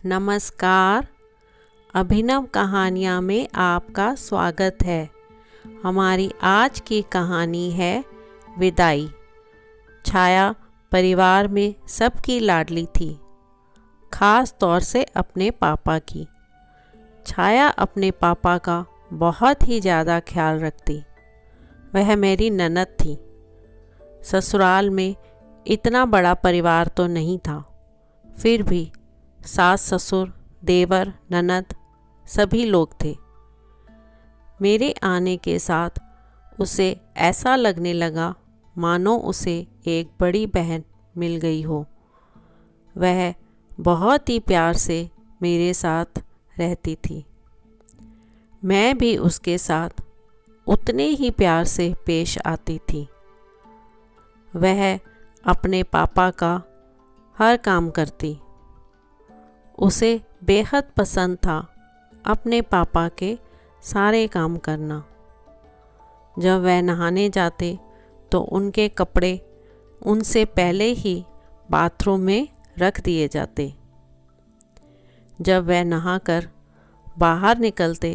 नमस्कार। अभिनव कहानियाँ में आपका स्वागत है। हमारी आज की कहानी है विदाई। छाया परिवार में सबकी लाडली थी, खास तौर से अपने पापा की। छाया अपने पापा का बहुत ही ज़्यादा ख्याल रखती। वह मेरी ननद थी। ससुराल में इतना बड़ा परिवार तो नहीं था, फिर भी सास ससुर देवर ननद सभी लोग थे। मेरे आने के साथ उसे ऐसा लगने लगा मानो उसे एक बड़ी बहन मिल गई हो। वह बहुत ही प्यार से मेरे साथ रहती थी। मैं भी उसके साथ उतने ही प्यार से पेश आती थी। वह अपने पापा का हर काम करती। उसे बेहद पसंद था अपने पापा के सारे काम करना। जब वह नहाने जाते तो उनके कपड़े उनसे पहले ही बाथरूम में रख दिए जाते। जब वह नहाकर बाहर निकलते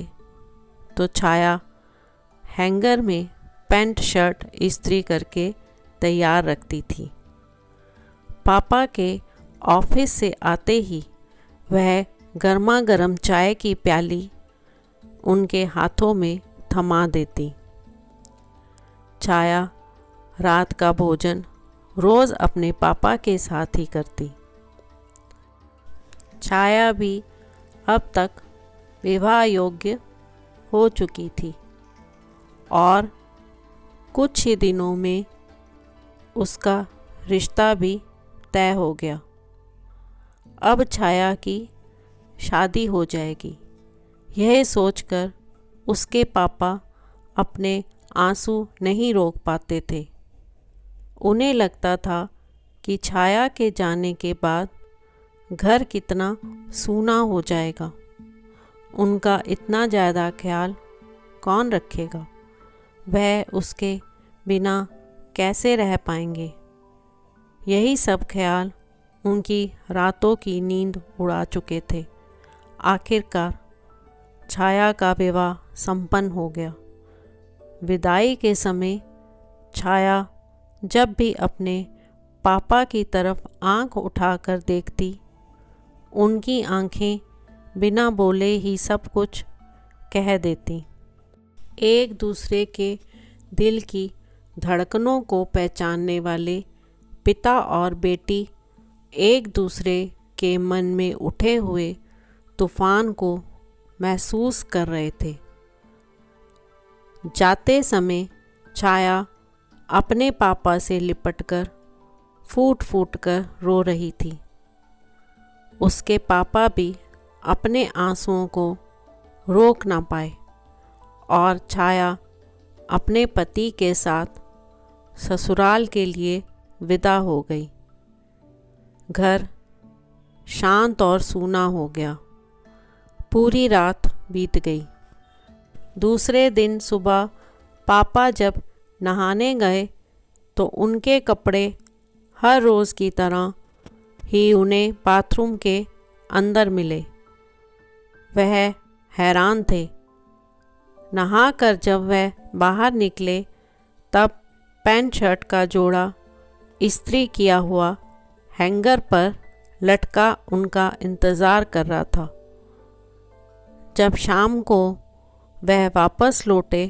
तो छाया हैंगर में पैंट शर्ट इस्त्री करके तैयार रखती थी। पापा के ऑफिस से आते ही वह गर्मा गर्म चाय की प्याली उनके हाथों में थमा देती। छाया रात का भोजन रोज़ अपने पापा के साथ ही करती। छाया भी अब तक विवाह योग्य हो चुकी थी और कुछ ही दिनों में उसका रिश्ता भी तय हो गया। अब छाया की शादी हो जाएगी, यह सोचकर उसके पापा अपने आंसू नहीं रोक पाते थे। उन्हें लगता था कि छाया के जाने के बाद घर कितना सूना हो जाएगा। उनका इतना ज़्यादा ख्याल कौन रखेगा? वह उसके बिना कैसे रह पाएंगे? यही सब ख्याल उनकी रातों की नींद उड़ा चुके थे। आखिरकार छाया का विवाह संपन्न हो गया। विदाई के समय छाया जब भी अपने पापा की तरफ आंख उठाकर देखती, उनकी आंखें बिना बोले ही सब कुछ कह देती। एक दूसरे के दिल की धड़कनों को पहचानने वाले पिता और बेटी एक दूसरे के मन में उठे हुए तूफान को महसूस कर रहे थे। जाते समय छाया अपने पापा से लिपटकर फूट फूट कर रो रही थी। उसके पापा भी अपने आंसुओं को रोक ना पाए और छाया अपने पति के साथ ससुराल के लिए विदा हो गई। घर शांत और सूना हो गया। पूरी रात बीत गई। दूसरे दिन सुबह पापा जब नहाने गए तो उनके कपड़े हर रोज़ की तरह ही उन्हें बाथरूम के अंदर मिले। वह हैरान थे। नहाकर जब वह बाहर निकले तब पैंट शर्ट का जोड़ा इस्त्री किया हुआ हैंगर पर लटका उनका इंतज़ार कर रहा था। जब शाम को वह वापस लौटे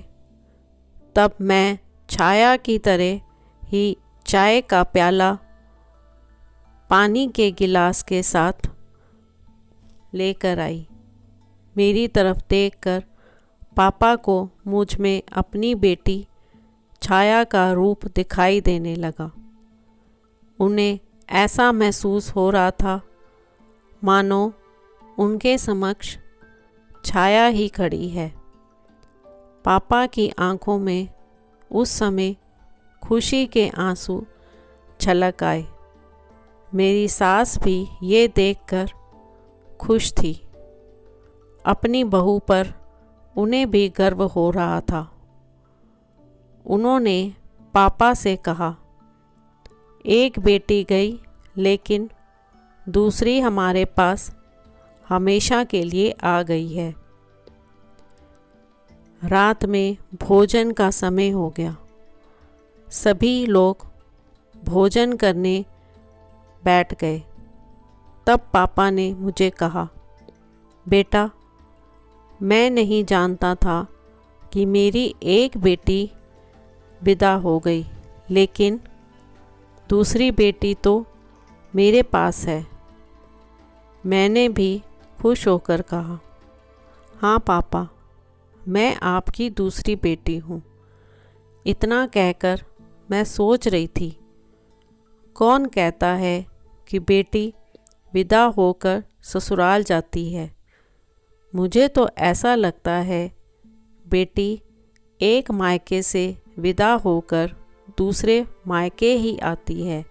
तब मैं छाया की तरह ही चाय का प्याला पानी के गिलास के साथ लेकर आई। मेरी तरफ देखकर पापा को मुझ में अपनी बेटी छाया का रूप दिखाई देने लगा। उन्हें ऐसा महसूस हो रहा था मानो उनके समक्ष छाया ही खड़ी है। पापा की आंखों में उस समय खुशी के आंसू छलक आए। मेरी सास भी ये देखकर खुश थी। अपनी बहू पर उन्हें भी गर्व हो रहा था। उन्होंने पापा से कहा, एक बेटी गई लेकिन दूसरी हमारे पास हमेशा के लिए आ गई है। रात में भोजन का समय हो गया। सभी लोग भोजन करने बैठ गए। तब पापा ने मुझे कहा, बेटा, मैं नहीं जानता था कि मेरी एक बेटी विदा हो गई, लेकिन दूसरी बेटी तो मेरे पास है। मैंने भी खुश होकर कहा, हाँ पापा, मैं आपकी दूसरी बेटी हूँ। इतना कहकर मैं सोच रही थी, कौन कहता है कि बेटी विदा होकर ससुराल जाती है। मुझे तो ऐसा लगता है बेटी एक मायके से विदा होकर दूसरे मायके ही आती है,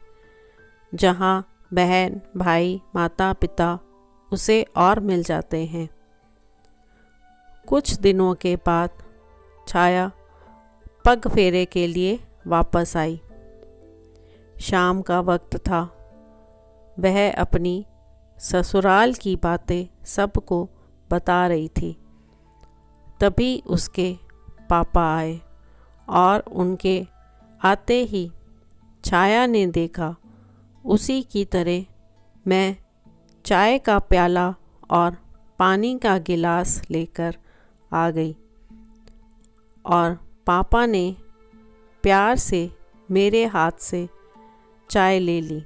जहाँ बहन भाई माता पिता उसे और मिल जाते हैं। कुछ दिनों के बाद छाया पग फेरे के लिए वापस आई। शाम का वक्त था। वह अपनी ससुराल की बातें सबको बता रही थी। तभी उसके पापा आए और उनके आते ही छाया ने देखा उसी की तरह मैं चाय का प्याला और पानी का गिलास लेकर आ गई और पापा ने प्यार से मेरे हाथ से चाय ले ली।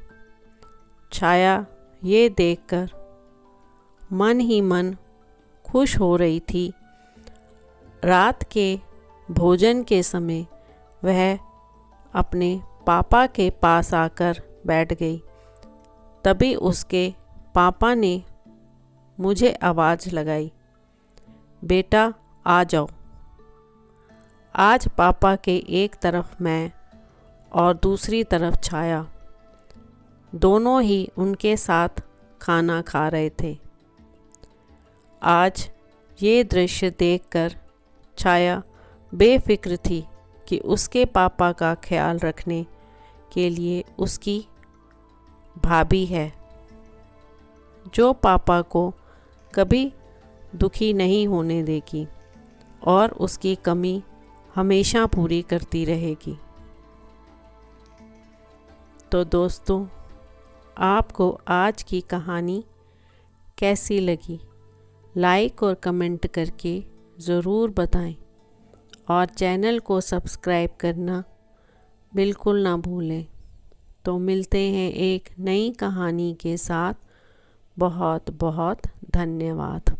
छाया ये देखकर मन ही मन खुश हो रही थी। रात के भोजन के समय वह अपने पापा के पास आकर बैठ गई। तभी उसके पापा ने मुझे आवाज़ लगाई, बेटा आ जाओ। आज पापा के एक तरफ मैं और दूसरी तरफ छाया, दोनों ही उनके साथ खाना खा रहे थे। आज ये दृश्य देखकर छाया बेफिक्र थी कि उसके पापा का ख्याल रखने के लिए उसकी भाभी है, जो पापा को कभी दुखी नहीं होने देगी और उसकी कमी हमेशा पूरी करती रहेगी। तो दोस्तों, आपको आज की कहानी कैसी लगी? लाइक और कमेंट करके ज़रूर बताएं और चैनल को सब्सक्राइब करना बिल्कुल ना भूलें। तो मिलते हैं एक नई कहानी के साथ। बहुत बहुत धन्यवाद।